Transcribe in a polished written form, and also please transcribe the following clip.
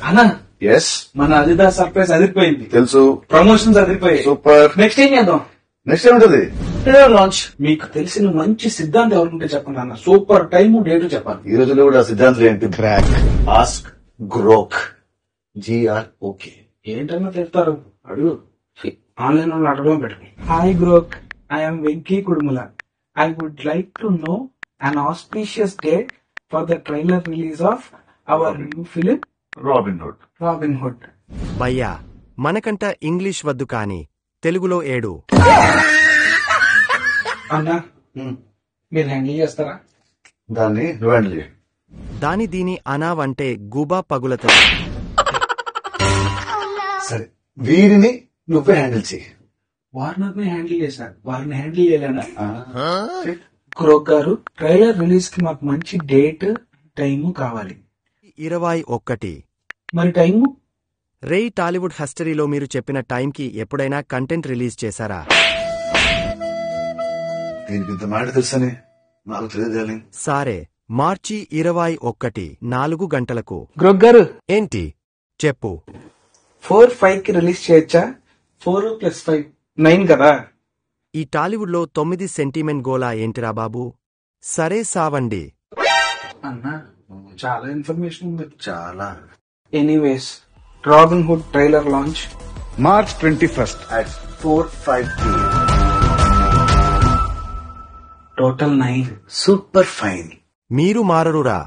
అన్నా ఎస్ మన Adidas surprise అదిరిపోయింది. తెలుసు. ప్రమోషన్స్ అదిరిపోయాయి. సూపర్. నెక్స్ట్ ఏం చేద్దాం? నెక్స్ట్ ఏముంటది? Trailer launch. మీకు తెలిసిన మంచి సిద్ధాంతం ఎవరుంటే చెప్పండి అన్న. సూపర్ టైం డేట్ చెప్పాలి. ఈ రోజుల్లో కూడా సిద్ధాంతం ఏంటి? Crack, ask, Grok, GROK. ఏంటన్నా తిడతారు? అడుగు. ఆన్లైన్ వాళ్ళు అడగడం పెట్టు. Hi Grok, I'm Venky Kudumula. I would like to know an auspicious date for the trailer release of our new film Robin Hood. భయ్యా, మనకంట ఇంగ్లీష్ వద్దు కాని తెలుగులో ఏడు. అన్నా మీరు హ్యాండిల్ చేస్తారా? దాన్ని నువ్వు హ్యాండిల్ చేయి. దాని దీని అనావంటే గుబా పగులతది. సరే, వీరిని నువ్వే హ్యాండిల్ చేయి. వార్నర్ ని హ్యాండిల్ చేశారు, వారిని హ్యాండిల్ చేయలేనా? క్రోక్ గారు, ట్రైలర్ రిలీజ్ కి మాకు మంచి డేట్ టైము కావాలి. 21. మరి టైము? రేయ్, టాలీవుడ్ హిస్టరీలో మీరు చెప్పిన టైంకి ఎప్పుడైనా కంటెంట్ రిలీజ్ చేశారా? దీనికి ఇంత మాట తెలుసని నాకు తెలియజేయాలి. సారే, మార్చి 21, 4 గంటలకు. క్రోక్ గారు, ఏంటి చెప్పు. 4-5 కి రిలీజ్ చేయొచ్చా? 4 + 5 9 కదా. ఈ టాలీవుడ్ లో 9 సెంటిమెంట్ గోలా ఏంటిరా బాబు? సరే సావండి. అన్నా చాలా ఇన్ఫర్మేషన్ ఉంది. చాలా. Anyways, robin hood trailer launch March 21st at 4:05 PM. Total 9. Super fine. మీరు మారరురా.